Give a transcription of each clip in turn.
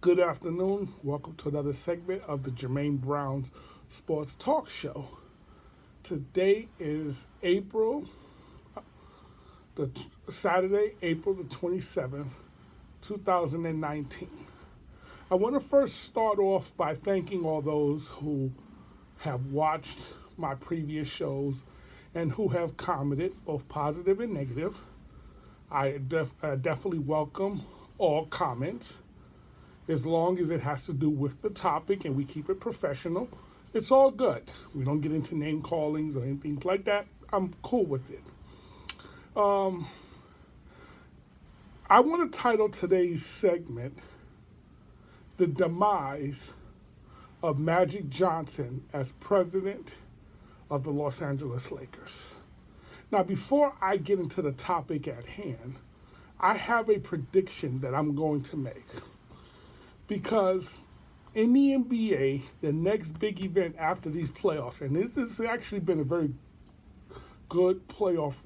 Good afternoon. Welcome to another segment of the Jermaine Brown's Sports Talk Show. Today is Saturday, April the 27th, 2019. I want to first start off by thanking all those who have watched my previous shows and who have commented, both positive and negative. I definitely welcome all comments. As long as it has to do with the topic and we keep it professional, it's all good. We don't get into name callings or anything like that. I'm cool with it. I want to title today's segment, The Demise of Magic Johnson as President of the Los Angeles Lakers. Now, before I get into the topic at hand, I have a prediction that I'm going to make. Because in the NBA, the next big event after these playoffs, and this has actually been a very good playoff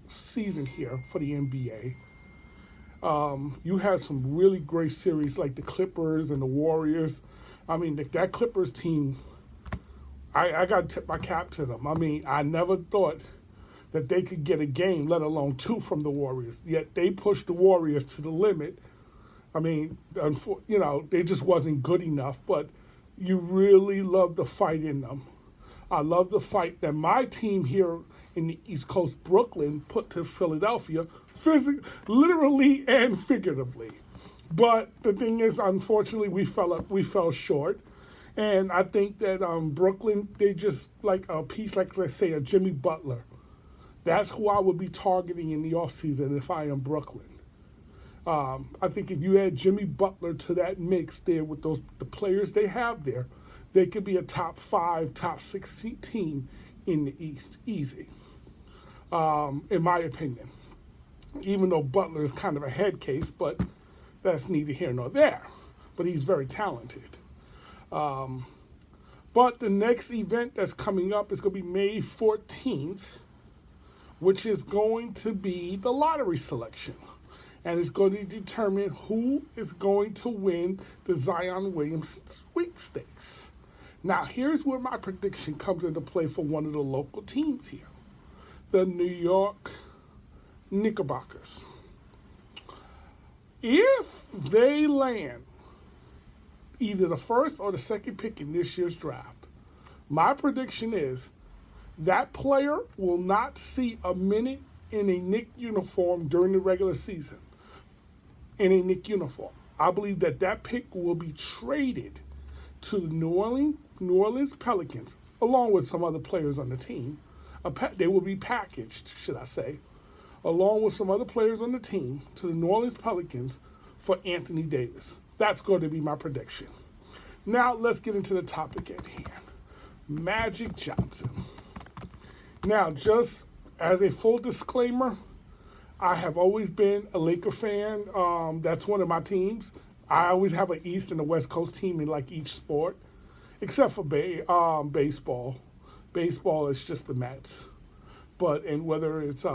season here for the NBA. You had some really great series like the Clippers and the Warriors. I mean, that Clippers team, I got to tip my cap to them. I mean, I never thought that they could get a game, let alone two from the Warriors. Yet they pushed the Warriors to the limit. I mean, they just wasn't good enough, but you really love the fight in them. I love the fight that my team here in the East Coast, Brooklyn, put to Philadelphia, literally and figuratively. But the thing is, unfortunately, we fell short. And I think that Brooklyn, they just like a piece, like let's say, a Jimmy Butler. That's who I would be targeting in the offseason if I am Brooklyn. I think if you add Jimmy Butler to that mix there with the players they have there, they could be a top 5, top 6 team in the East, easy, in my opinion. Even though Butler is kind of a head case, but that's neither here nor there. But he's very talented. But the next event that's coming up is going to be May 14th, which is going to be the lottery selection. And it's going to determine who is going to win the Zion Williamson sweepstakes. Now, here's where my prediction comes into play for one of the local teams here, the New York Knickerbockers. If they land either the first or the second pick in this year's draft, my prediction is that player will not see a minute in a Knick uniform during the regular season. In a Knick uniform. I believe that pick will be traded to the New Orleans Pelicans, along with some other players on the team. They will be packaged, should I say, along with some other players on the team to the New Orleans Pelicans for Anthony Davis. That's going to be my prediction. Now, let's get into the topic at hand. Magic Johnson. Now, just as a full disclaimer, I have always been a Laker fan. That's one of my teams. I always have an East and a West Coast team in like each sport, except for baseball. Baseball is just the Mets. And whether it's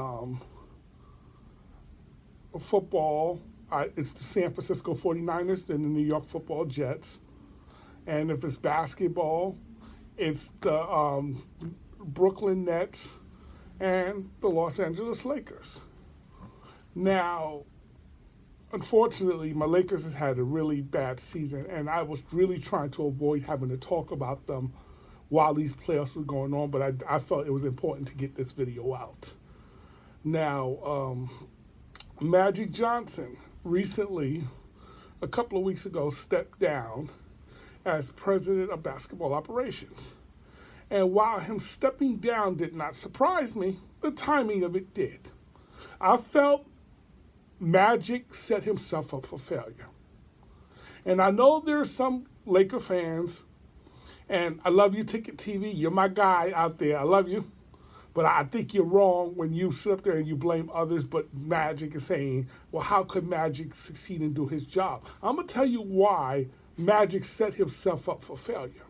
football, it's the San Francisco 49ers and the New York Football Jets. And if it's basketball, it's the Brooklyn Nets and the Los Angeles Lakers. Now, unfortunately, my Lakers has had a really bad season, and I was really trying to avoid having to talk about them while these playoffs were going on, but I felt it was important to get this video out. Now, Magic Johnson recently, a couple of weeks ago, stepped down as president of basketball operations. And while him stepping down did not surprise me, the timing of it did. I felt Magic set himself up for failure. And I know there's some Laker fans, and I love you, Ticket TV. You're my guy out there. I love you. But I think you're wrong when you sit up there and you blame others, but Magic is saying, well, how could Magic succeed and do his job? I'm going to tell you why Magic set himself up for failure.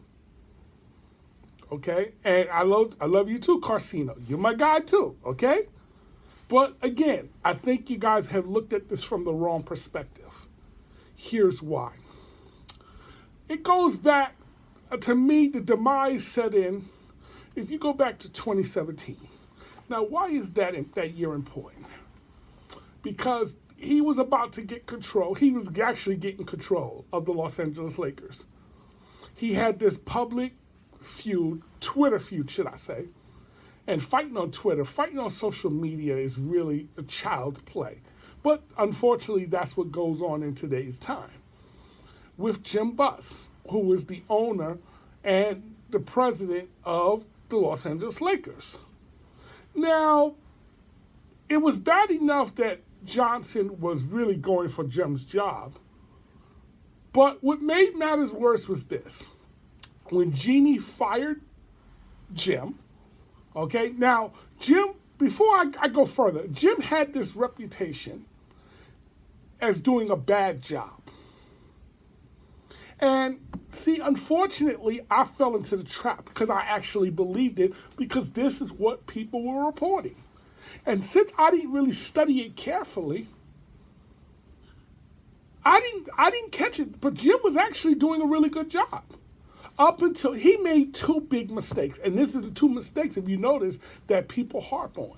Okay? And I love you too, Carcino. You're my guy too, okay? But again, I think you guys have looked at this from the wrong perspective. Here's why. It goes back, to me, the demise set in, if you go back to 2017. Now, why is that year important? Because he was about to get control. He was actually getting control of the Los Angeles Lakers. He had this public feud, Twitter feud, should I say. And fighting on Twitter, fighting on social media is really a child's play. But unfortunately, that's what goes on in today's time. With Jim Buss, who is the owner and the president of the Los Angeles Lakers. Now, it was bad enough that Johnson was really going for Jim's job. But what made matters worse was this. When Jeannie fired Jim, okay, now Jim, before I go further, Jim had this reputation as doing a bad job. And see, unfortunately, I fell into the trap because I actually believed it because this is what people were reporting. And since I didn't really study it carefully, I didn't catch it. But Jim was actually doing a really good job up until he made two big mistakes. And this is the two mistakes, if you notice, that people harp on.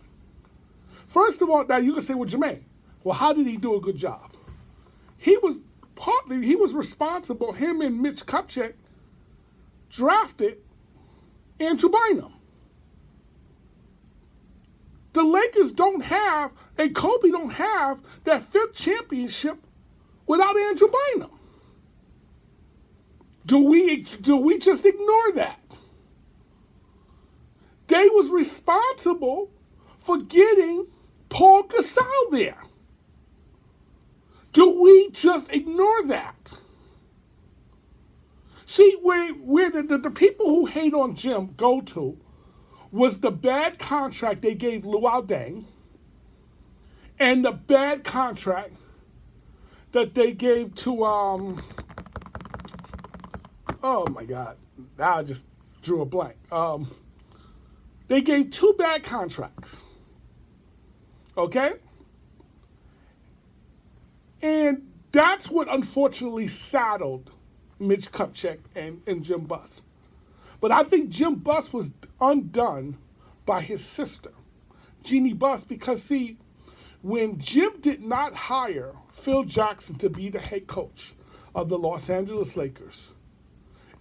First of all, now you can say, well, Jermaine, well, how did he do a good job? He was responsible, him and Mitch Kupchak drafted Andrew Bynum. The Lakers don't have, and Kobe don't have that fifth championship without Andrew Bynum. Do we just ignore that? They was responsible for getting Paul Gasol there. Do we just ignore that? See, where the people who hate on Jim go to was the bad contract they gave Luol Deng and the bad contract that they gave to, oh my God, now I just drew a blank. They gave two bad contracts, okay? And that's what unfortunately saddled Mitch Kupchak and Jim Buss. But I think Jim Buss was undone by his sister, Jeannie Buss, because see, when Jim did not hire Phil Jackson to be the head coach of the Los Angeles Lakers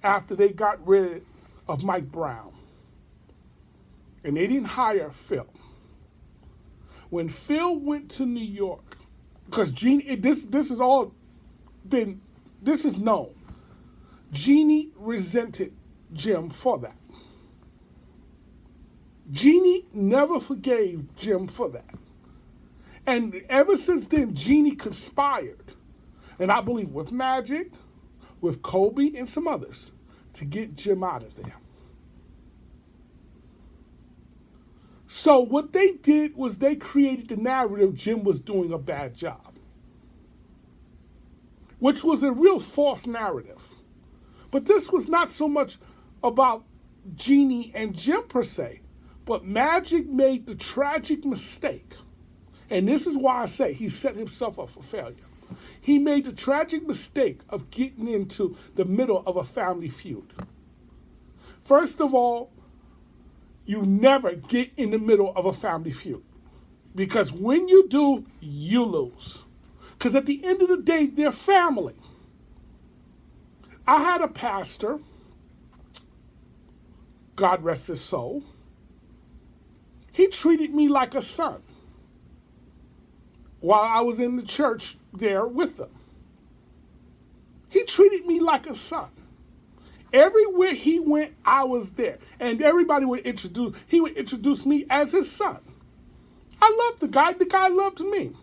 after they got rid of Mike Brown, and they didn't hire Phil, when Phil went to New York, because Jeannie, this is known. Jeannie resented Jim for that. Jeannie never forgave Jim for that. And ever since then, Jeannie conspired, and I believe with Magic, with Kobe, and some others, to get Jim out of there. So what they did was they created the narrative Jim was doing a bad job, which was a real false narrative. But this was not so much about Jeannie and Jim per se, but Magic made the tragic mistake, and this is why I say he set himself up for failure. He made the tragic mistake of getting into the middle of a family feud. First of all, you never get in the middle of a family feud, because when you do, you lose. Because at the end of the day, they're family. I had a pastor, God rest his soul. He treated me like a son while I was in the church there with them. He treated me like a son. Everywhere he went, I was there. And everybody would introduce me as his son. I loved the guy loved me.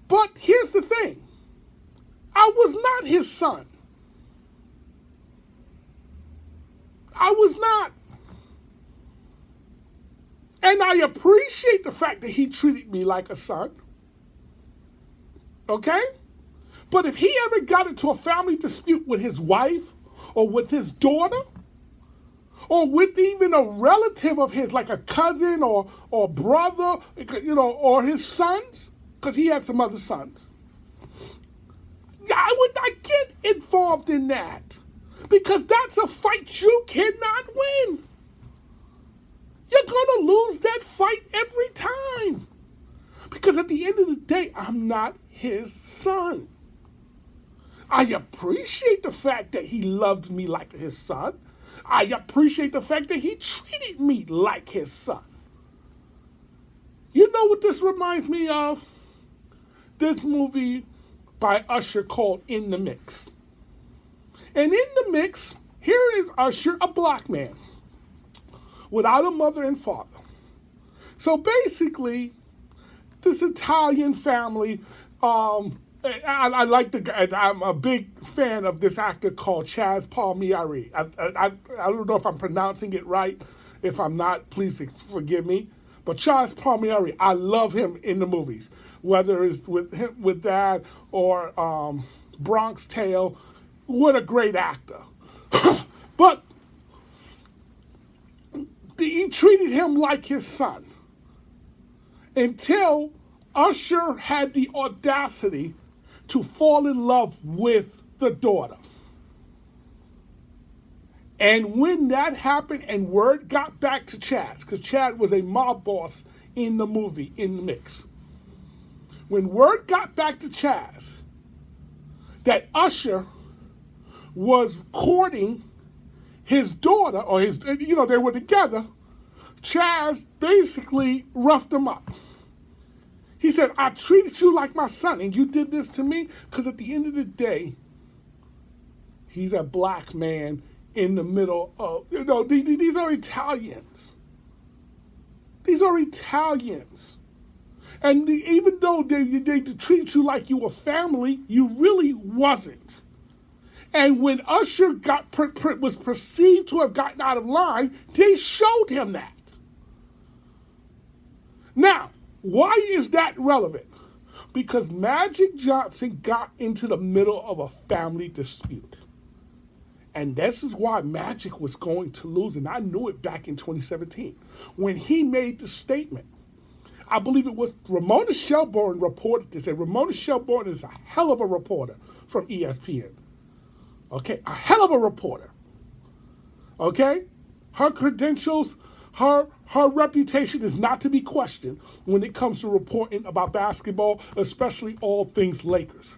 But here's the thing. I was not his son. I was not. And I appreciate the fact that he treated me like a son. Okay? But if he ever got into a family dispute with his wife or with his daughter or with even a relative of his, like a cousin or brother, or his sons, because he had some other sons. I would not get involved in that because that's a fight you cannot win. You're going to lose that fight every time because at the end of the day, I'm not his son. I appreciate the fact that he loved me like his son. I appreciate the fact that he treated me like his son. You know what this reminds me of? This movie by Usher called In the Mix. And in the mix, here is Usher, a black man, without a mother and father. So basically, this Italian family, I like the guy. I'm a big fan of this actor called Chaz Palminteri. I don't know if I'm pronouncing it right. If I'm not, please forgive me. But Chaz Palminteri, I love him in the movies, whether it's with him, with that or Bronx Tale. What a great actor! But he treated him like his son until Usher had the audacity to fall in love with the daughter. And when that happened and word got back to Chad, because Chad was a mob boss in the movie, In the Mix. When word got back to Chaz that Usher was courting his daughter, or his, they were together, Chaz basically roughed him up. He said, I treated you like my son, and you did this to me? Because at the end of the day, he's a black man in the middle of, these are Italians. These are Italians. And even though they treated you like you were family, you really wasn't. And when Usher was perceived to have gotten out of line, they showed him that. Now, why is that relevant? Because Magic Johnson got into the middle of a family dispute. And this is why Magic was going to lose, and I knew it back in 2017. When he made the statement, I believe it was Ramona Shelburne reported this, and Ramona Shelburne is a hell of a reporter from ESPN. Okay, a hell of a reporter. Okay? Her credentials, her reputation is not to be questioned when it comes to reporting about basketball, especially all things Lakers.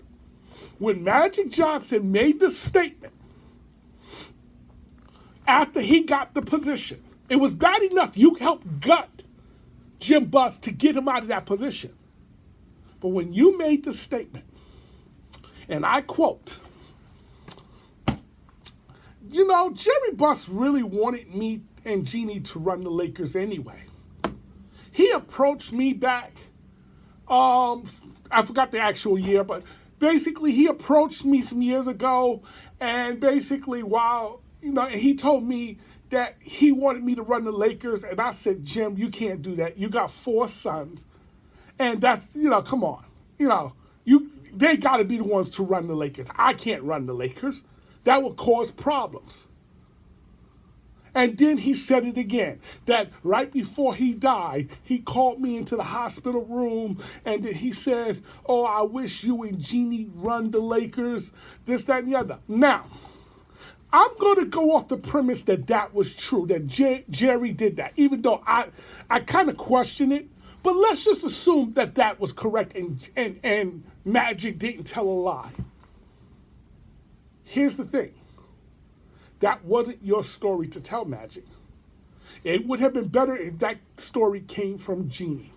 When Magic Johnson made the statement after he got the position, it was bad enough you helped gut Jim Buss to get him out of that position. But when you made the statement, and I quote, Jerry Buss really wanted me and Jeannie to run the Lakers anyway. He approached me back, I forgot the actual year, but basically he approached me some years ago, and basically he told me that he wanted me to run the Lakers, and I said, Jim, you can't do that. You got 4 sons, and that's, come on. They got to be the ones to run the Lakers. I can't run the Lakers. That would cause problems. And then he said it again, that right before he died, he called me into the hospital room, and then he said, oh, I wish you and Jeannie run the Lakers, this, that, and the other. Now, I'm going to go off the premise that that was true, that Jerry did that, even though I kind of question it. But let's just assume that that was correct and Magic didn't tell a lie. Here's the thing. That wasn't your story to tell, Magic. It would have been better if that story came from Jeannie.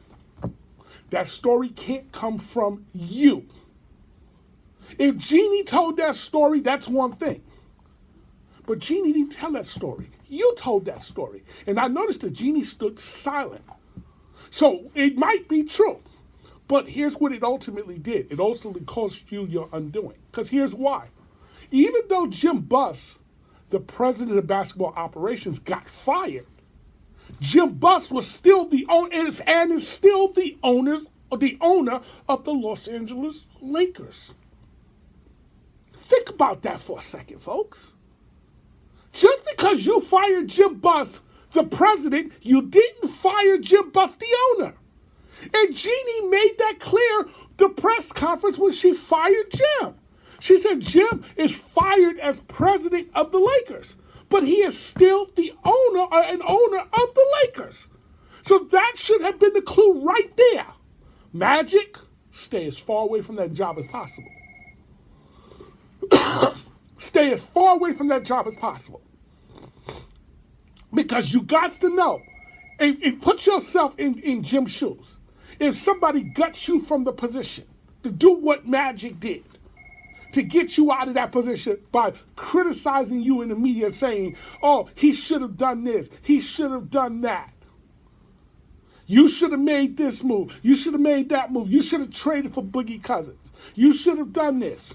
That story can't come from you. If Jeannie told that story, that's one thing. But Jeannie didn't tell that story. You told that story. And I noticed that Jeannie stood silent. So it might be true. But here's what it ultimately did. It ultimately caused you your undoing. Because here's why. Even though Jim Buss, the president of basketball operations, got fired, Jim Buss was still the owner and is still the owner of the Los Angeles Lakers. Think about that for a second, folks. Just because you fired Jim Buss, the president, you didn't fire Jim Buss, the owner. And Jeannie made that clear the press conference when she fired Jim. She said Jim is fired as president of the Lakers, but he is still the owner or an owner of the Lakers. So that should have been the clue right there. Magic, stay as far away from that job as possible. Stay as far away from that job as possible. Because you got to know, and put yourself in Jim's shoes. If somebody guts you from the position to do what Magic did, to get you out of that position by criticizing you in the media saying, oh, he should have done this, he should have done that. You should have made this move. You should have made that move. You should have traded for Boogie Cousins. You should have done this.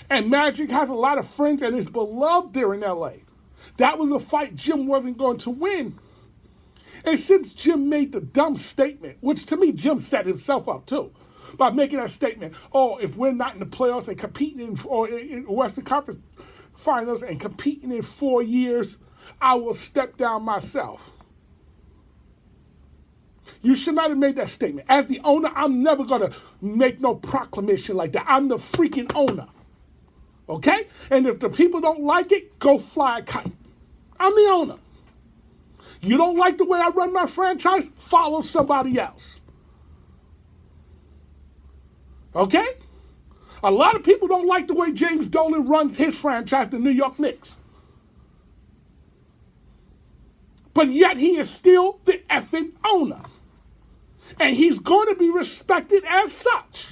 And Magic has a lot of friends and is beloved there in LA. That was a fight Jim wasn't going to win. And since Jim made the dumb statement, which to me Jim set himself up too, by making that statement, oh, if we're not in the playoffs and competing in Western Conference Finals and competing in 4 years, I will step down myself. You should not have made that statement. As the owner, I'm never going to make no proclamation like that. I'm the freaking owner. Okay? And if the people don't like it, go fly a kite. I'm the owner. You don't like the way I run my franchise? Follow somebody else. Okay? A lot of people don't like the way James Dolan runs his franchise, the New York Knicks. But yet he is still the effing owner. And he's going to be respected as such.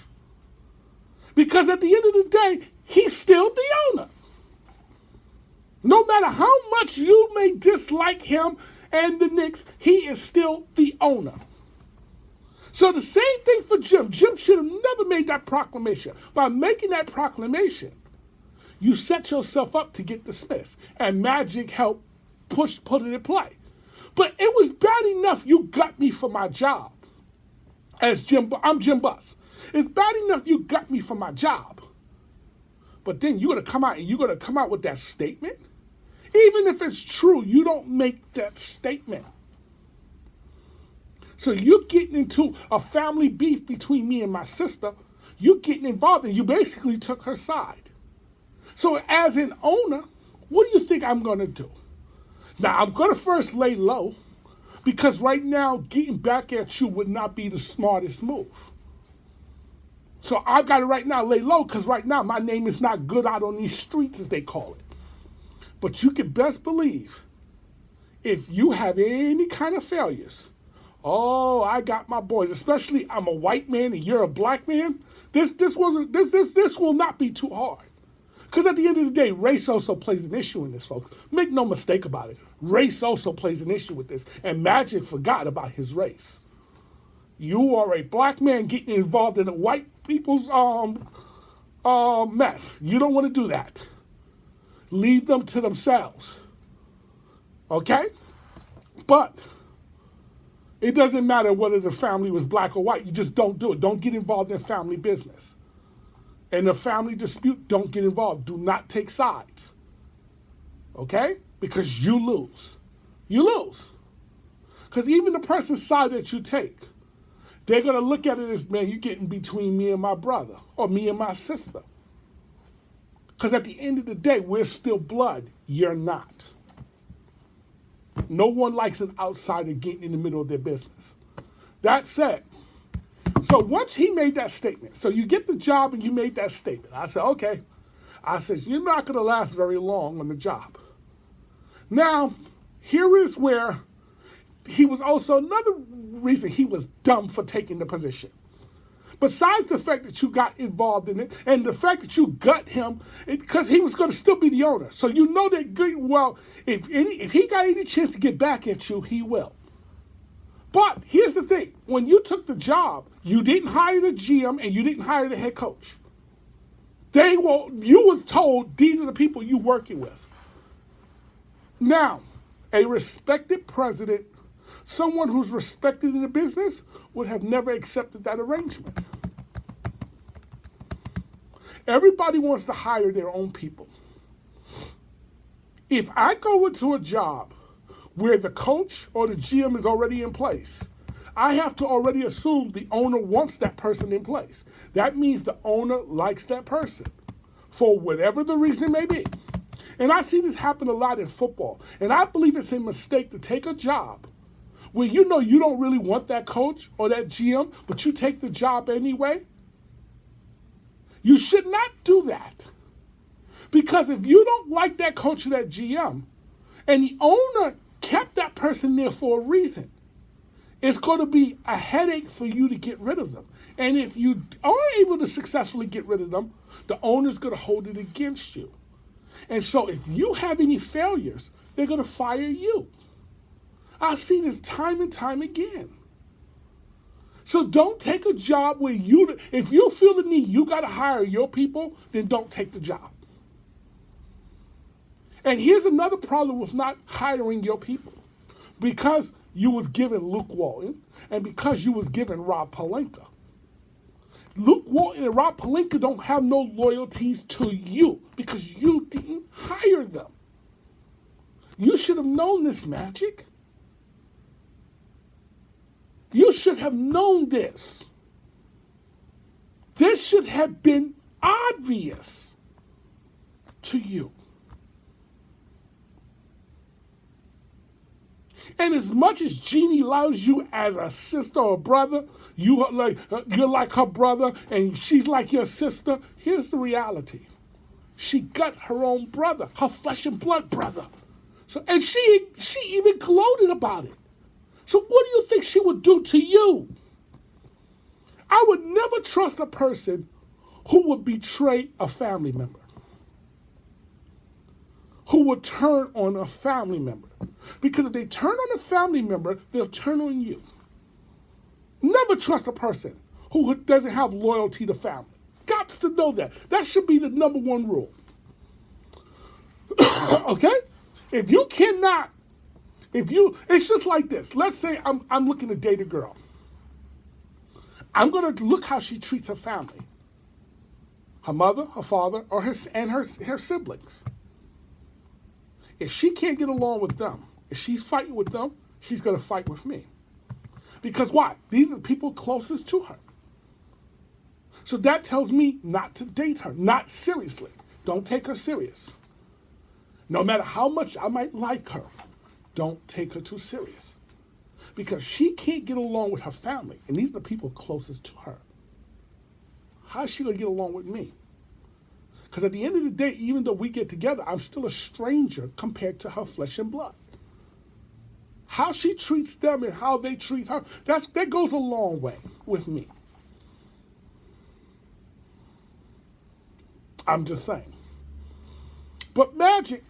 Because at the end of the day, he's still the owner. No matter how much you may dislike him and the Knicks, he is still the owner. So the same thing for Jim. Jim should have never made that proclamation. By making that proclamation, you set yourself up to get dismissed. And Magic helped put it in play. But it was bad enough you got me for my job. I'm Jim Buss. It's bad enough you got me for my job. But then you're going to come out with that statement? Even if it's true, you don't make that statement. So you're getting into a family beef between me and my sister. You're getting involved, and you basically took her side. So as an owner, what do you think I'm going to do? Now, I'm going to first lay low, because right now, getting back at you would not be the smartest move. So I got to right now lay low, because right now my name is not good out on these streets, as they call it. But you can best believe, if you have any kind of failures, oh, I got my boys, especially I'm a white man and you're a black man, this will not be too hard. Because at the end of the day, race also plays an issue in this, folks. Make no mistake about it. Race also plays an issue with this. And Magic forgot about his race. You are a black man getting involved in a white people's mess. You don't want to do that. Leave them to themselves. Okay? But it doesn't matter whether the family was black or white. You just don't do it. Don't get involved in family business. In a family dispute, don't get involved. Do not take sides. Okay? Because you lose. You lose. Because even the person's side that you take, they're going to look at it as, man, you're getting between me and my brother or me and my sister. Because at the end of the day, we're still blood. You're not. No one likes an outsider getting in the middle of their business. That said, so once he made that statement, so you get the job and you made that statement. I said, okay. I said, you're not going to last very long on the job. Now, here is where he was also another reason he was dumb for taking the position. Besides the fact that you got involved in it and the fact that you gut him, because he was going to still be the owner. So you know that, well, if he got any chance to get back at you, he will. But here's the thing. When you took the job, you didn't hire the GM and you didn't hire the head coach. You was told these are the people you're working with. Now, a respected president, someone who's respected in the business, would have never accepted that arrangement. Everybody wants to hire their own people. If I go into a job where the coach or the GM is already in place, I have to already assume the owner wants that person in place. That means the owner likes that person. for whatever the reason may be. And I see this happen a lot in football. And I believe it's a mistake to take a job where you know you don't really want that coach or that GM, but you take the job anyway. You should not do that. Because if you don't like that coach or that GM, and the owner kept that person there for a reason, it's going to be a headache for you to get rid of them. And if you are able to successfully get rid of them, the owner's going to hold it against you. And so if you have any failures, they're going to fire you. I've seen this time and time again. So don't take a job where if you feel the need, you got to hire your people, then don't take the job. And here's another problem with not hiring your people. Because you was given Luke Walton, and because you was given Rob Pelinka. Luke Walton and Rob Pelinka don't have no loyalties to you because you didn't hire them. You should have known this, Magic. You should have known this. This should have been obvious to you. And as much as Jeannie loves you as a sister or brother, you're like her brother and she's like your sister, here's the reality. She got her own brother, her flesh and blood brother. And she even gloated about it. So what do you think she would do to you? I would never trust a person who would betray a family member, who would turn on a family member. Because if they turn on a family member, they'll turn on you. Never trust a person who doesn't have loyalty to family. Got to know that. That should be the number one rule. Okay? It's just like this. Let's say I'm looking to date a girl. I'm going to look how she treats her family. Her mother, her father, or her siblings. If she can't get along with them, if she's fighting with them, she's going to fight with me. Because why? These are the people closest to her. So that tells me not to date her, not seriously. Don't take her serious. No matter how much I might like her, don't take her too serious. Because she can't get along with her family, and these are the people closest to her. How's she going to get along with me? Because at the end of the day, even though we get together, I'm still a stranger compared to her flesh and blood. How she treats them and how they treat her, that goes a long way with me. I'm just saying. But Magic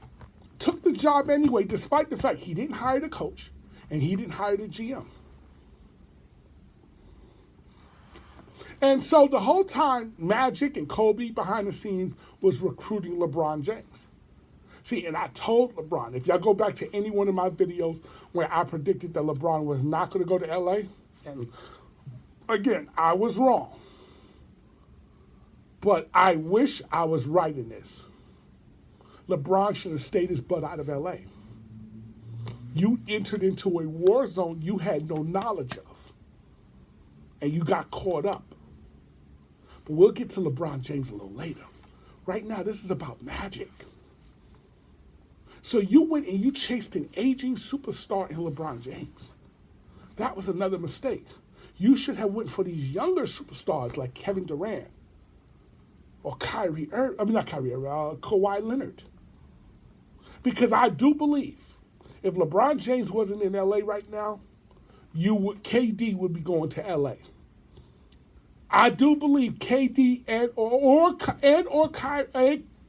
took the job anyway, despite the fact he didn't hire the coach and he didn't hire the GM. And so the whole time, Magic and Kobe behind the scenes was recruiting LeBron James. See, and I told LeBron, if y'all go back to any one of my videos where I predicted that LeBron was not going to go to LA, and again, I was wrong. But I wish I was right in this. LeBron should have stayed his butt out of LA. You entered into a war zone you had no knowledge of. And you got caught up. But we'll get to LeBron James a little later. Right now, this is about Magic. So you went and you chased an aging superstar in LeBron James. That was another mistake. You should have went for these younger superstars like Kevin Durant or Kawhi Leonard. Because I do believe if LeBron James wasn't in LA right now, KD would be going to LA. I do believe KD and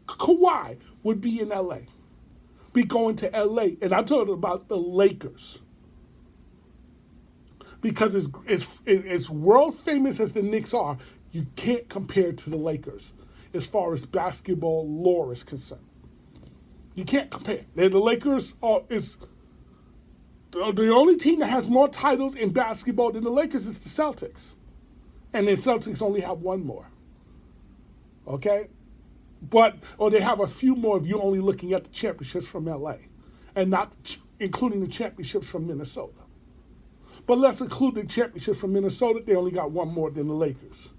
Kawhi would be in LA, be going to LA, and I'm talking about the Lakers. Because it's world famous as the Knicks are, you can't compare it to the Lakers as far as basketball lore is concerned. You can't compare. The Lakers is the only team that has more titles in basketball than the Lakers is the Celtics. And the Celtics only have one more. Okay? Or they have a few more if you're only looking at the championships from LA and not including the championships from Minnesota. But let's include the championships from Minnesota, they only got one more than the Lakers.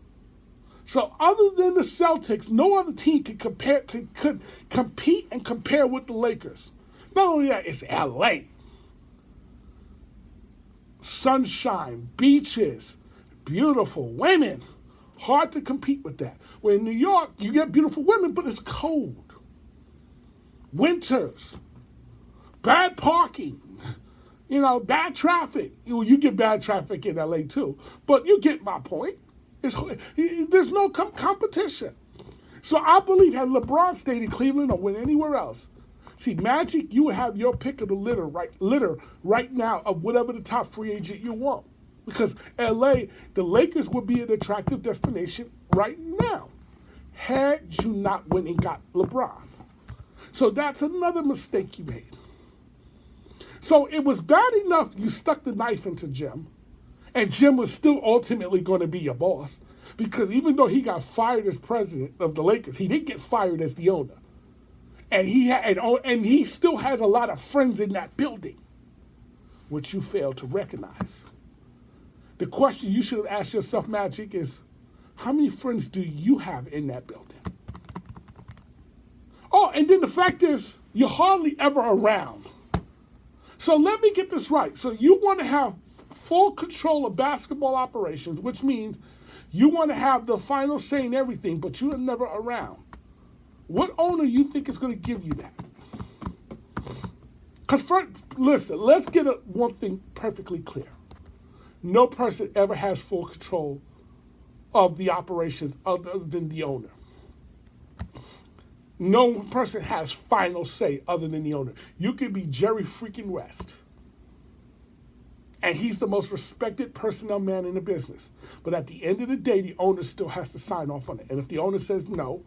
So other than the Celtics, no other team could compete and compare with the Lakers. Not only that, it's LA. Sunshine, beaches, beautiful women. Hard to compete with that. Where in New York, you get beautiful women, but it's cold. Winters, bad parking, bad traffic. You get bad traffic in LA too, but you get my point. There's no competition. So I believe had LeBron stayed in Cleveland or went anywhere else, see, Magic, you would have your pick of the litter right now of whatever the top free agent you want. Because LA, the Lakers would be an attractive destination right now, had you not went and got LeBron. So that's another mistake you made. So it was bad enough you stuck the knife into Jim, and Jim was still ultimately going to be your boss. Because even though he got fired as president of the Lakers, he didn't get fired as the owner. And he still has a lot of friends in that building, which you failed to recognize. The question you should have asked yourself, Magic, is how many friends do you have in that building? Oh, and then the fact is, you're hardly ever around. So let me get this right. So you want to have full control of basketball operations, which means you want to have the final say in everything, but you're never around. What owner you think is going to give you that? Because listen, let's get one thing perfectly clear. No person ever has full control of the operations other than the owner. No person has final say other than the owner. You could be Jerry freaking West, and he's the most respected personnel man in the business. But at the end of the day, the owner still has to sign off on it. And if the owner says no,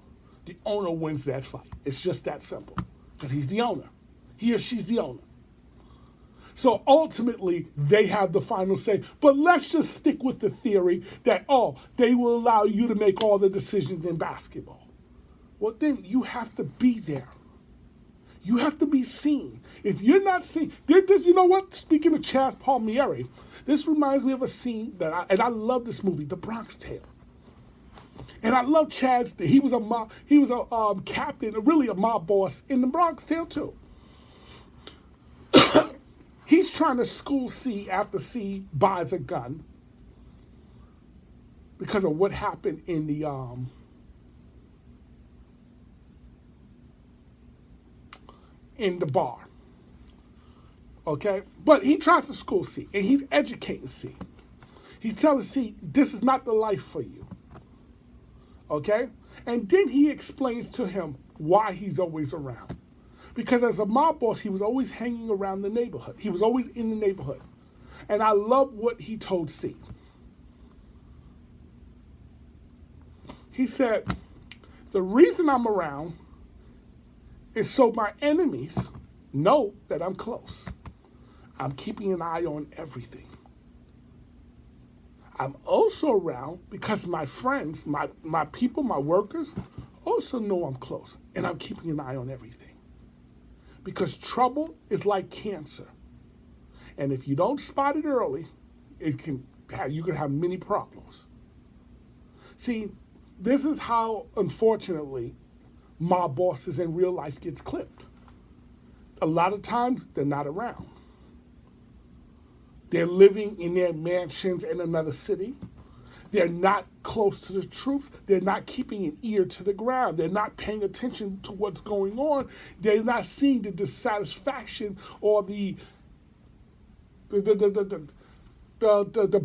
the owner wins that fight. It's just that simple, because he's the owner. He or she's the owner. So ultimately, they have the final say. But let's just stick with the theory that, they will allow you to make all the decisions in basketball. Well, then you have to be there. You have to be seen. If you're not seen, you know what? Speaking of Chaz Palmieri, this reminds me of a scene I love this movie, The Bronx Tale. And I love Chaz. He was a captain, really a mob boss in The Bronx Tale too. He's trying to school C after C buys a gun because of what happened in the bar. Okay? But he tries to school C, and he's educating C. He's telling C, this is not the life for you. Okay? And then he explains to him why he's always around. Because as a mob boss, he was always hanging around the neighborhood. He was always in the neighborhood. And I love what he told C. He said, the reason I'm around is so my enemies know that I'm close. I'm keeping an eye on everything. I'm also around because my friends, my people, my workers also know I'm close, and I'm keeping an eye on everything. Because trouble is like cancer. And if you don't spot it early, you can have many problems. See, this is how, unfortunately, mob bosses in real life gets clipped. A lot of times, they're not around. They're living in their mansions in another city. They're not close to the troops. They're not keeping an ear to the ground. They're not paying attention to what's going on. They're not seeing the dissatisfaction or the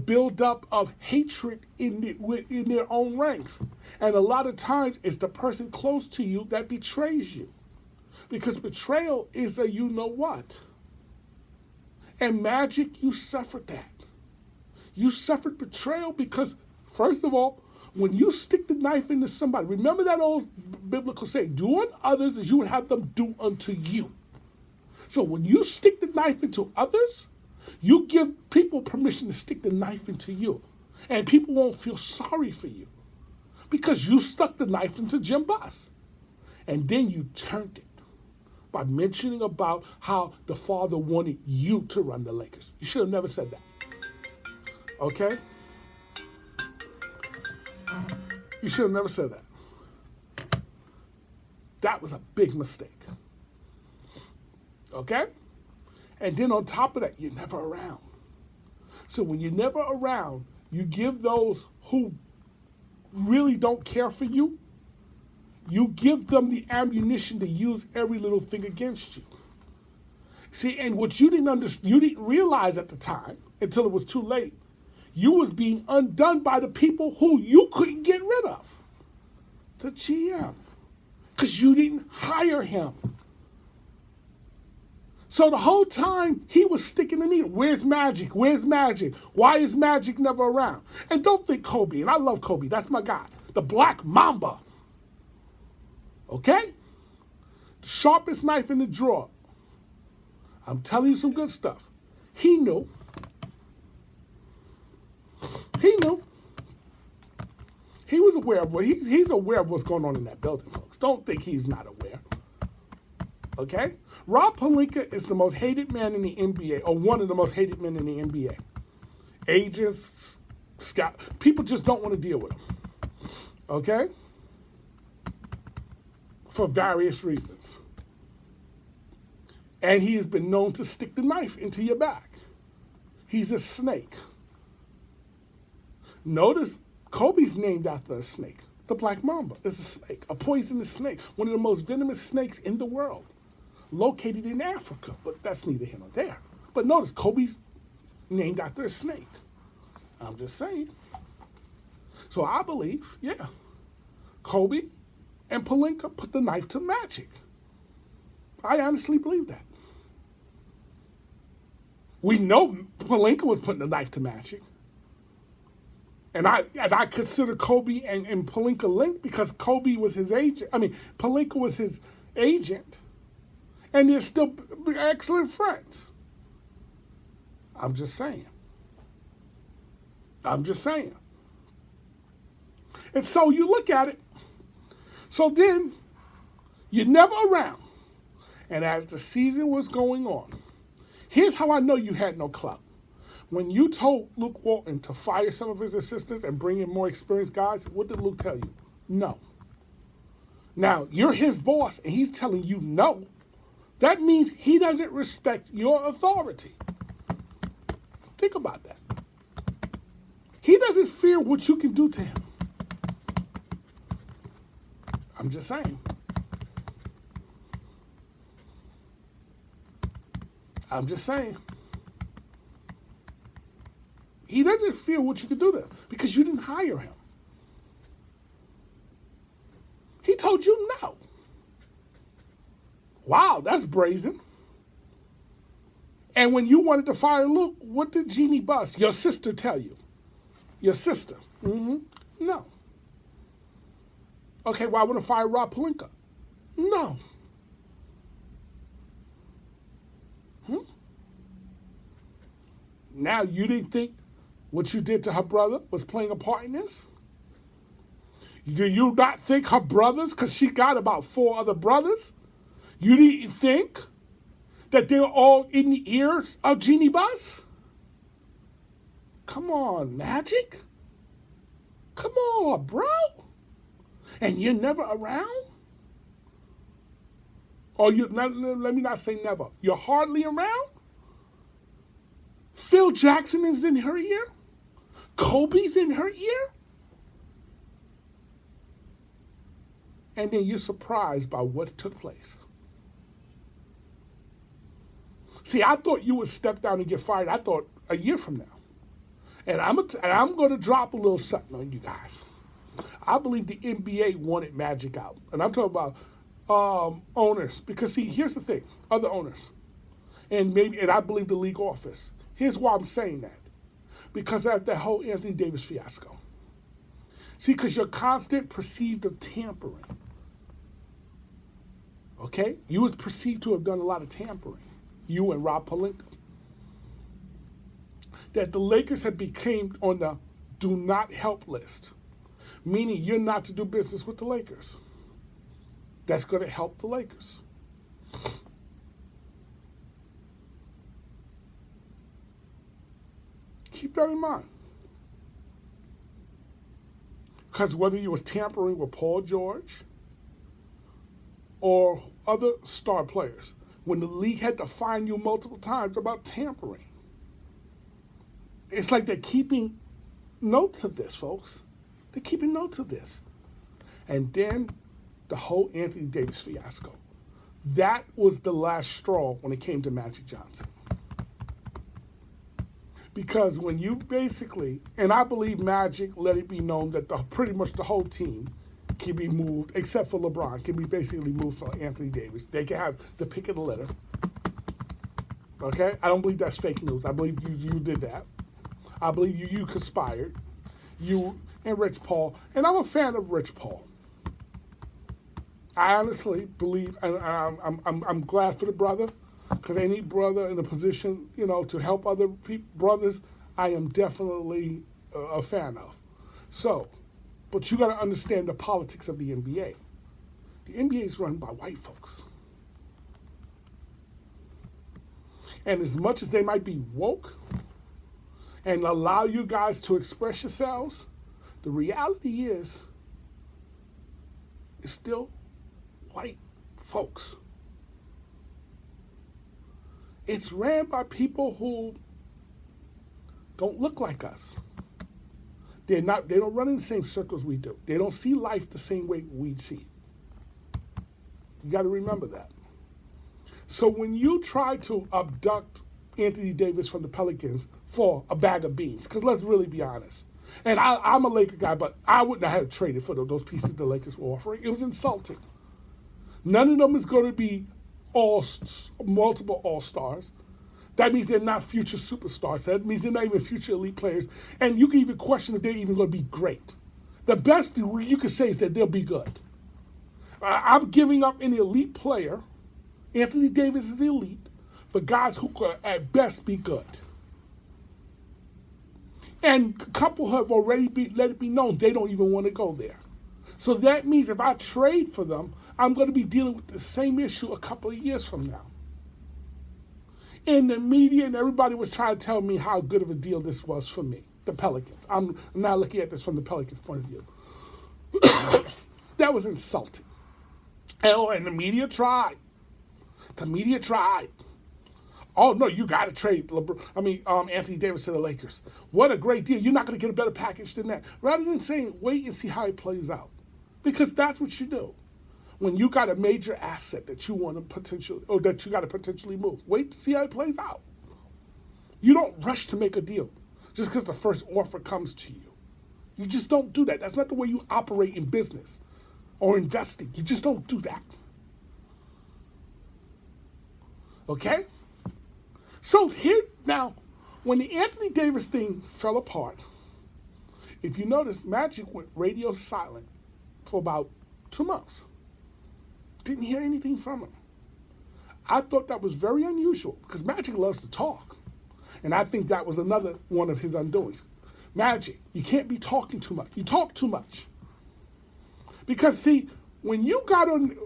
buildup of hatred in their own ranks. And a lot of times, it's the person close to you that betrays you. Because betrayal is a you-know-what. And Magic, you suffered that. You suffered betrayal because, first of all, when you stick the knife into somebody, remember that old biblical saying, do unto others as you would have them do unto you. So when you stick the knife into others, you give people permission to stick the knife into you. And people won't feel sorry for you because you stuck the knife into Jim Buss. And then you turned it by mentioning about how the father wanted you to run the Lakers. You should have never said that. Okay? You should have never said that. That was a big mistake. Okay? And then on top of that, you're never around. So when you're never around, you give those who really don't care for you, you give them the ammunition to use every little thing against you. See, and what you didn't realize at the time, until it was too late, you was being undone by the people who you couldn't get rid of. The GM. Because you didn't hire him. So the whole time he was sticking the needle. Where's Magic? Where's Magic? Why is Magic never around? And don't think Kobe, and I love Kobe, that's my guy. The Black Mamba. Okay? The sharpest knife in the drawer. I'm telling you some good stuff. He knew. He knew. He was aware of he's aware of what's going on in that building, folks. Don't think he's not aware. Okay? Rob Pelinka is the most hated man in the NBA, or one of the most hated men in the NBA. Agents, scout, people just don't want to deal with him. Okay? For various reasons. And he has been known to stick the knife into your back. He's a snake. Notice Kobe's named after a snake. The Black Mamba is a snake, a poisonous snake, one of the most venomous snakes in the world, located in Africa, but that's neither here nor there. But notice Kobe's named after a snake. I'm just saying. So I believe, yeah, Kobe and Pelinka put the knife to Magic. I honestly believe that. We know Pelinka was putting the knife to Magic. And I consider Kobe and Pelinka linked because Kobe was his agent. I mean, Pelinka was his agent. And they're still excellent friends. I'm just saying. I'm just saying. And so you look at it. So then, you're never around. And as the season was going on, here's how I know you had no clout. When you told Luke Walton to fire some of his assistants and bring in more experienced guys, what did Luke tell you? No. Now, you're his boss and he's telling you no. That means he doesn't respect your authority. Think about that. He doesn't fear what you can do to him. I'm just saying. I'm just saying. He doesn't fear what you can do to him because you didn't hire him. He told you no. Wow, that's brazen. And when you wanted to fire Luke, what did Jeannie Buss, your sister, tell you? Your sister. No. Okay, well, I want to fire Rob Pelinka. No. Now, you didn't think what you did to her brother was playing a part in this? Do you not think her brothers, because she got about 4 other brothers, you didn't think that they were all in the ears of Jeannie Buss? Come on, Magic. Come on, bro. And you're never around? Or let me not say never. You're hardly around? Phil Jackson is in her ear? Kobe's in her ear? And then you're surprised by what took place. See, I thought you would step down and get fired, I thought, a year from now. And I'm going to drop a little something on you guys. I believe the NBA wanted Magic out. And I'm talking about owners. Because, see, here's the thing. Other owners. And I believe the league office. Here's why I'm saying that. Because of that whole Anthony Davis fiasco. See, because you're constant perceived of tampering. Okay? You was perceived to have done a lot of tampering. You and Rob Pelinka. That the Lakers had became on the do not help list. Meaning you're not to do business with the Lakers. That's going to help the Lakers. Keep that in mind. Because whether you was tampering with Paul George or other star players, when the league had to fine you multiple times about tampering, it's like they're keeping notes of this, folks. They're keeping notes of this. And then the whole Anthony Davis fiasco. That was the last straw when it came to Magic Johnson. Because when you basically, and I believe Magic let it be known that pretty much the whole team can be moved, except for LeBron, can be basically moved for Anthony Davis. They can have the pick of the litter. Okay? I don't believe that's fake news. I believe you did that. I believe you conspired. You and Rich Paul. And I'm a fan of Rich Paul. I honestly believe, and I'm glad for the brother, because any brother in a position, to help other brothers, I am definitely a fan of. So, but you got to understand the politics of the NBA. The NBA is run by white folks. And as much as they might be woke and allow you guys to express yourselves, the reality is it's still white folks. It's ran by people who don't look like us. They don't run in the same circles we do. They don't see life the same way we see it. You got to remember that. So when you try to abduct Anthony Davis from the Pelicans for a bag of beans, because let's really be honest, and I'm a Laker guy, but I wouldn't have traded for those pieces the Lakers were offering. It was insulting. None of them is going to be multiple all-stars. That means they're not future superstars. That means they're not even future elite players. And you can even question if they're even going to be great. The best you can say is that they'll be good. I'm giving up an elite player. Anthony Davis is elite for guys who could at best be good. And a couple have already let it be known they don't even want to go there. So that means if I trade for them, I'm going to be dealing with the same issue a couple of years from now. And the media and everybody was trying to tell me how good of a deal this was for me, the Pelicans. I'm now looking at this from the Pelicans' point of view. That was insulting. And the media tried. The media tried. Oh, no, you got to trade Anthony Davis to the Lakers. What a great deal. You're not going to get a better package than that. Rather than saying, wait and see how it plays out. Because that's what you do. When you got a major asset that you want to potentially move, wait to see how it plays out. You don't rush to make a deal just because the first offer comes to you. You just don't do that. That's not the way you operate in business or investing. You just don't do that. Okay? So here, now, when the Anthony Davis thing fell apart, if you notice, Magic went radio silent for about 2 months. Didn't hear anything from him. I thought that was very unusual because Magic loves to talk. And I think that was another one of his undoings. Magic, you can't be talking too much. You talk too much. Because, see, when you got on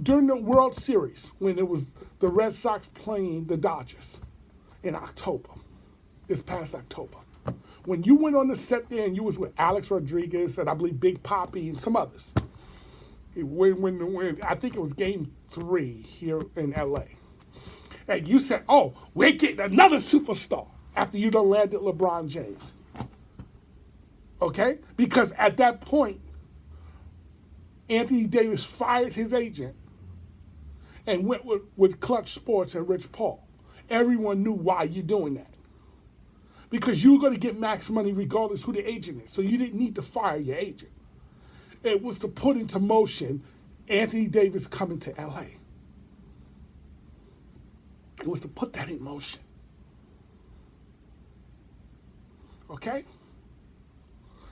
during the World Series, when it was the Red Sox playing the Dodgers in October, this past October, when you went on the set there and you was with Alex Rodriguez and I believe Big Papi and some others, when I think it was Game 3 here in LA, and you said, oh, we're getting another superstar after you done landed LeBron James. Okay? Because at that point, Anthony Davis fired his agent and went with Clutch Sports and Rich Paul. Everyone knew why you're doing that. Because you were going to get max money regardless who the agent is. So you didn't need to fire your agent. It was to put into motion Anthony Davis coming to LA. It was to put that in motion. Okay?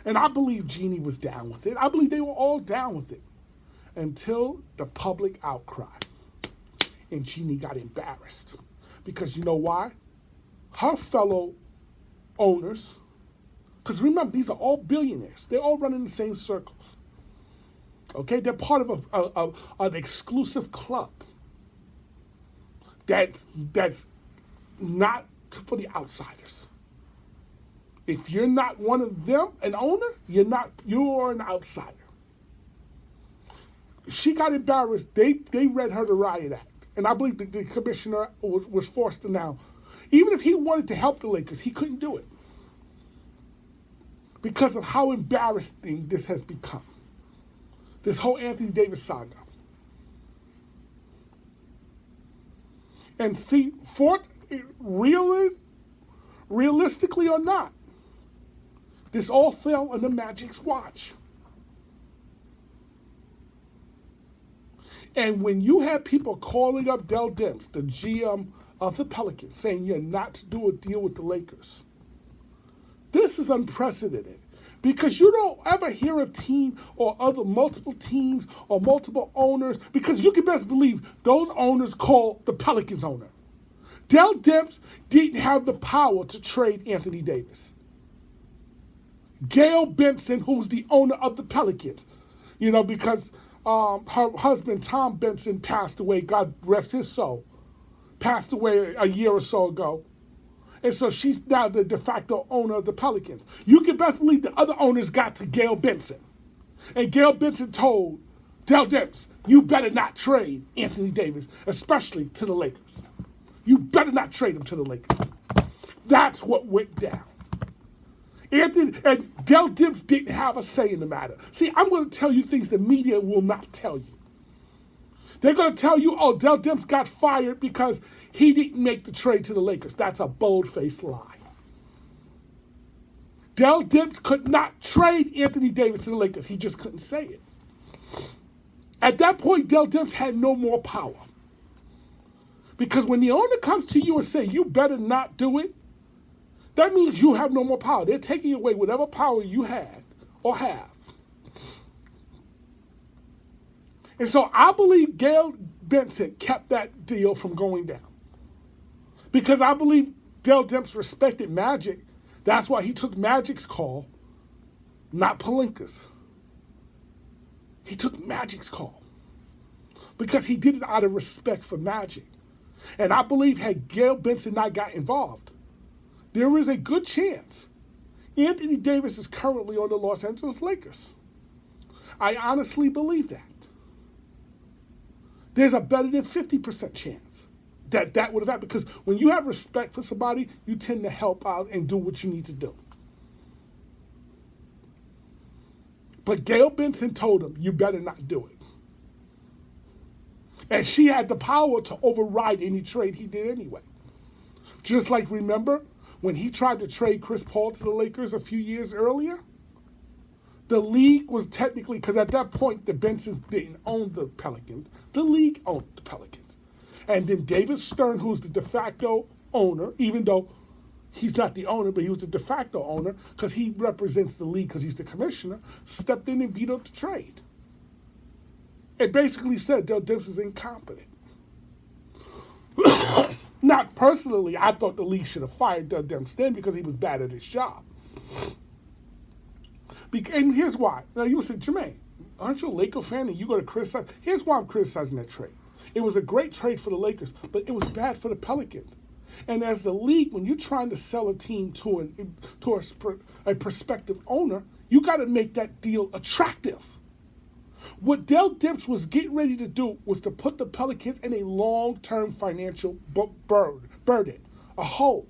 And I believe Jeannie was down with it. I believe they were all down with it until the public outcry. And Jeannie got embarrassed. Because you know why? Her fellow owners, because remember, these are all billionaires. They're all running the same circles. Okay? They're part of an exclusive club that's not for the outsiders. If you're not one of them, an owner, you're an outsider. She got embarrassed. They read her the Riot Act. And I believe the commissioner was forced to now. Even if he wanted to help the Lakers, he couldn't do it. Because of how embarrassing this has become. This whole Anthony Davis saga. And see, realistically or not, this all fell under Magic's watch. And when you have people calling up Dell Demps, the GM of the Pelicans, saying you're not to do a deal with the Lakers, this is unprecedented. Because you don't ever hear a team or other multiple teams or multiple owners, because you can best believe those owners call the Pelicans owner. Dell Demps didn't have the power to trade Anthony Davis. Gail Benson, who's the owner of the Pelicans, because her husband, Tom Benson, passed away, God rest his soul, passed away a year or so ago. And so she's now the de facto owner of the Pelicans. You can best believe the other owners got to Gail Benson. And Gail Benson told Dell Demps, you better not trade Anthony Davis, especially to the Lakers. You better not trade him to the Lakers. That's what went down. And Dell Demps didn't have a say in the matter. See, I'm going to tell you things the media will not tell you. They're going to tell you, oh, Dell Demps got fired because he didn't make the trade to the Lakers. That's a bold-faced lie. Dell Demps could not trade Anthony Davis to the Lakers. He just couldn't say it. At that point, Dell Demps had no more power. Because when the owner comes to you and say, you better not do it, that means you have no more power. They're taking away whatever power you had or have. And so I believe Gail Benson kept that deal from going down. Because I believe Dell Demps respected Magic. That's why he took Magic's call, not Pelinka's. He took Magic's call. Because he did it out of respect for Magic. And I believe had Gail Benson not got involved, there is a good chance Anthony Davis is currently on the Los Angeles Lakers. I honestly believe that. There's a better than 50% chance that would have happened. Because when you have respect for somebody, you tend to help out and do what you need to do. But Gail Benson told him, you better not do it. And she had the power to override any trade he did anyway. Just like, remember, when he tried to trade Chris Paul to the Lakers a few years earlier? The league was technically, because at that point, the Bensons didn't own the Pelicans. The league owned the Pelicans. And then David Stern, who's the de facto owner, even though he's not the owner, but he was the de facto owner, because he represents the league because he's the commissioner, stepped in and vetoed the trade. It basically said Dell Demps is incompetent. Not personally, I thought the league should have fired Dell Demps then because he was bad at his job. And here's why. Now you would say, Jermaine, aren't you a Laker fan and you're going to criticize? Here's why I'm criticizing that trade. It was a great trade for the Lakers, but it was bad for the Pelicans. And as the league, when you're trying to sell a team to a prospective owner, you got to make that deal attractive. What Dell Demps was getting ready to do was to put the Pelicans in a long-term financial burden, a hole.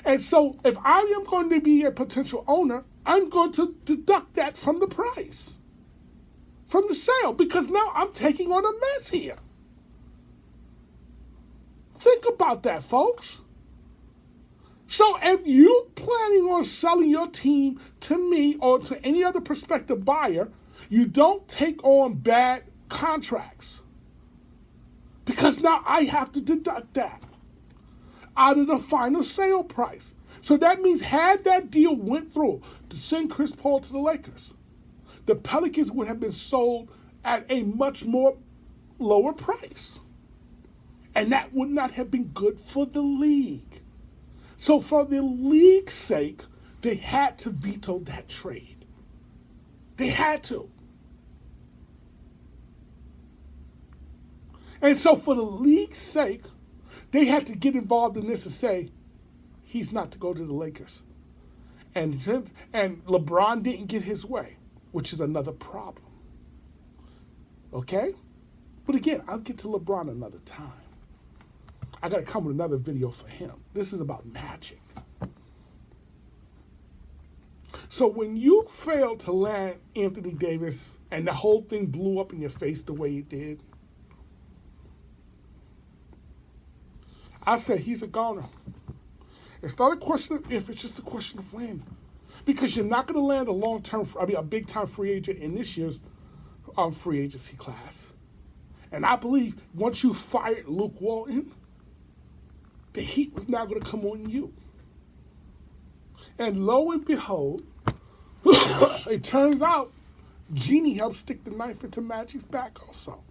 And so if I am going to be a potential owner, I'm going to deduct that from the price, from the sale, because now I'm taking on a mess here. Think about that, folks. So if you're planning on selling your team to me or to any other prospective buyer, you don't take on bad contracts. Because now I have to deduct that out of the final sale price. So that means had that deal went through to send Chris Paul to the Lakers, the Pelicans would have been sold at a much more lower price. And that would not have been good for the league. So for the league's sake, they had to veto that trade. They had to. And so for the league's sake, they had to get involved in this and say, he's not to go to the Lakers. And LeBron didn't get his way, which is another problem. Okay? But again, I'll get to LeBron another time. I got to come with another video for him. This is about Magic. So when you failed to land Anthony Davis and the whole thing blew up in your face the way it did, I said he's a goner. It's not a question of if, it's just a question of when. Because you're not going to land a big-time free agent in this year's free agency class. And I believe once you fired Luke Walton, the heat was now going to come on you. And lo and behold, it turns out Jeannie helped stick the knife into Magic's back also.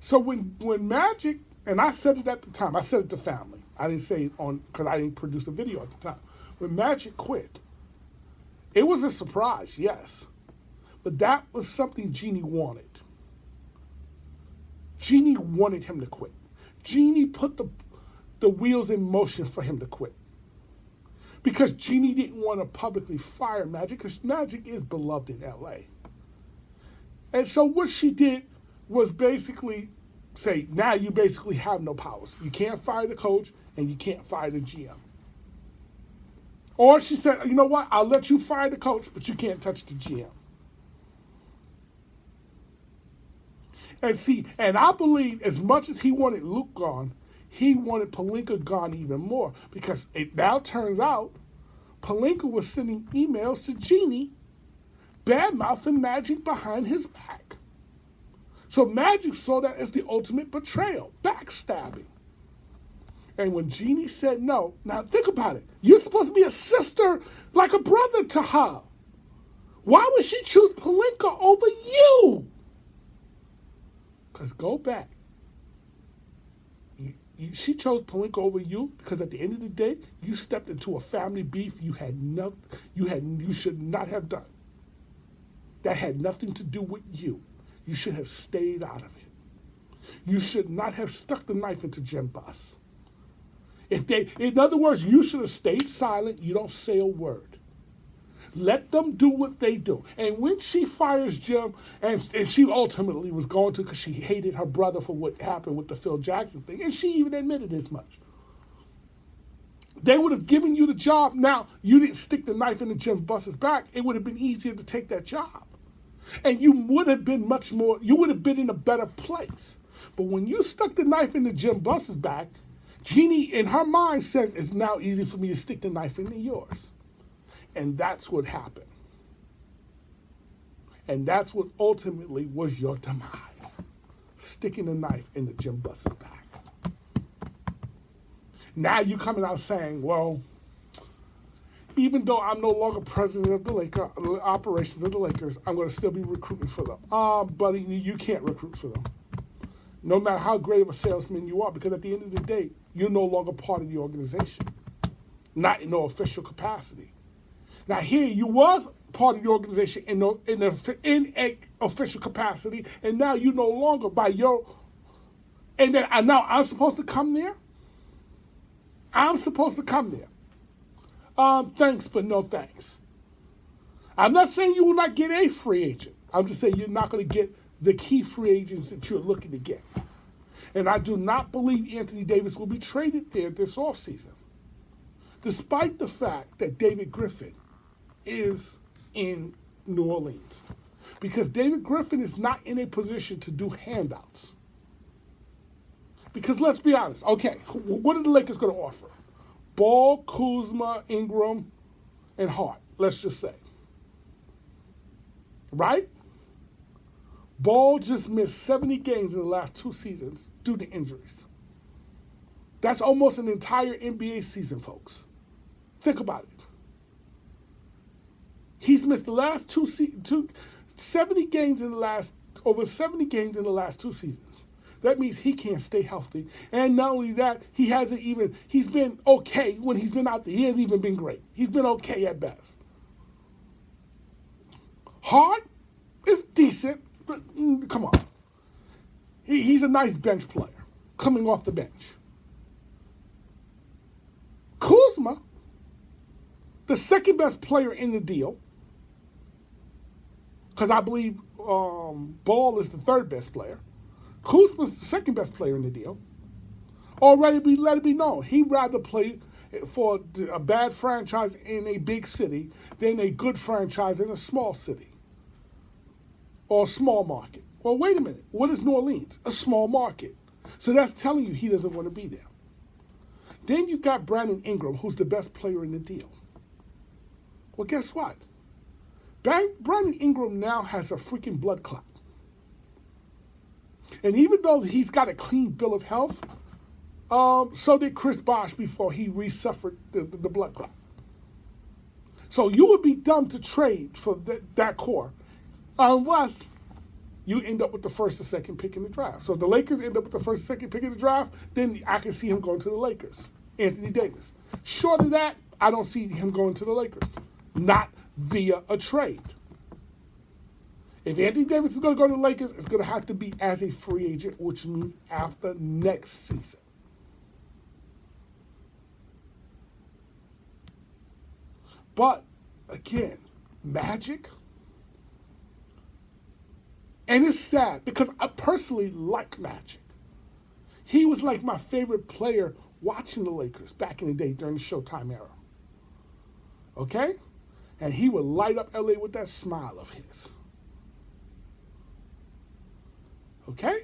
So when Magic, and I said it at the time, I said it to family. I didn't say it because I didn't produce a video at the time. When Magic quit, it was a surprise, yes. But that was something Jeannie wanted. Jeannie wanted him to quit. Jeannie put the wheels in motion for him to quit. Because Jeannie didn't want to publicly fire Magic, because Magic is beloved in LA. And so what she did was basically say, now you basically have no powers. You can't fire the coach and you can't fire the GM. Or she said, you know what, I'll let you fire the coach, but you can't touch the GM. And see, and I believe as much as he wanted Luke gone, he wanted Pelinka gone even more, because it now turns out Pelinka was sending emails to Jeannie bad-mouthing Magic behind his back. So Magic saw that as the ultimate betrayal, backstabbing. And when Jeannie said no, now think about it. You're supposed to be a sister, like a brother to her. Why would she choose Pelinka over you? Because go back. She chose Pelinka over you because at the end of the day, you stepped into a family beef you should not have done. That had nothing to do with you. You should have stayed out of it. You should not have stuck the knife into Jim Buss. In other words, you should have stayed silent. You don't say a word. Let them do what they do. And when she fires Jim, and she ultimately was going to because she hated her brother for what happened with the Phil Jackson thing, and she even admitted as much. They would have given you the job. Now, you didn't stick the knife into Jim Buss's back. It would have been easier to take that job. And you would have been you would have been in a better place. But when you stuck the knife into Jim Buss's back, Jeannie, in her mind, says it's now easy for me to stick the knife into yours. And that's what happened. And that's what ultimately was your demise. Sticking the knife into Jim Buss's back. Now you're coming out saying, well, even though I'm no longer president of the operations of the Lakers, I'm going to still be recruiting for them. Buddy, you can't recruit for them. No matter how great of a salesman you are, because at the end of the day, you're no longer part of the organization. Not in no official capacity. Now here you was part of the organization in an official capacity, and now you no longer by your, and then now I'm supposed to come there? I'm supposed to come there. Thanks, but no thanks. I'm not saying you will not get a free agent. I'm just saying you're not going to get the key free agents that you're looking to get. And I do not believe Anthony Davis will be traded there this offseason, despite the fact that David Griffin is in New Orleans. Because David Griffin is not in a position to do handouts. Because let's be honest, okay, what are the Lakers going to offer? Ball, Kuzma, Ingram, and Hart, let's just say. Right? Ball just missed 70 games in the last 2 seasons due to injuries. That's almost an entire NBA season, folks. Think about it. He's missed the last 70 games in the last, over 70 games in the last 2 seasons. That means he can't stay healthy. And not only that, he's been okay when he's been out there. He hasn't even been great. He's been okay at best. Hart is decent, but come on. He's a nice bench player, coming off the bench. Kuzma, the second best player in the deal, because I believe Ball is the third best player. Kuzma's the second best player in the deal. Already let it be known, he'd rather play for a bad franchise in a big city than a good franchise in a small city or a small market. Well, wait a minute. What is New Orleans? A small market. So that's telling you he doesn't want to be there. Then you got Brandon Ingram, who's the best player in the deal. Well, guess what? Brandon Ingram now has a freaking blood clot. And even though he's got a clean bill of health, so did Chris Bosh before he re-suffered the blood clot. So you would be dumb to trade for that core unless you end up with the first or second pick in the draft. So if the Lakers end up with the first or second pick in the draft, then I can see him going to the Lakers. Anthony Davis. Short of that, I don't see him going to the Lakers. Not via a trade. If Anthony Davis is going to go to the Lakers, it's going to have to be as a free agent, which means after next season. But, again, Magic. And it's sad because I personally like Magic. He was like my favorite player watching the Lakers back in the day during the Showtime era. Okay? And he would light up LA with that smile of his. Okay?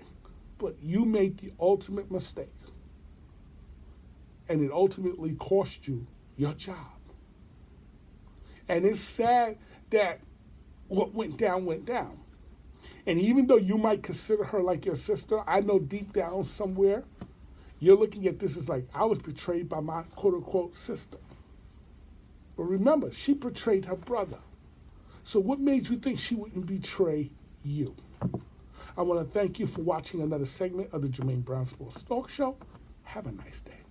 But you made the ultimate mistake. And it ultimately cost you your job. And it's sad that what went down went down. And even though you might consider her like your sister, I know deep down somewhere, you're looking at this as like, I was betrayed by my quote-unquote sister. But remember, she betrayed her brother. So what made you think she wouldn't betray you? I want to thank you for watching another segment of the Jermaine Brown Sports Talk Show. Have a nice day.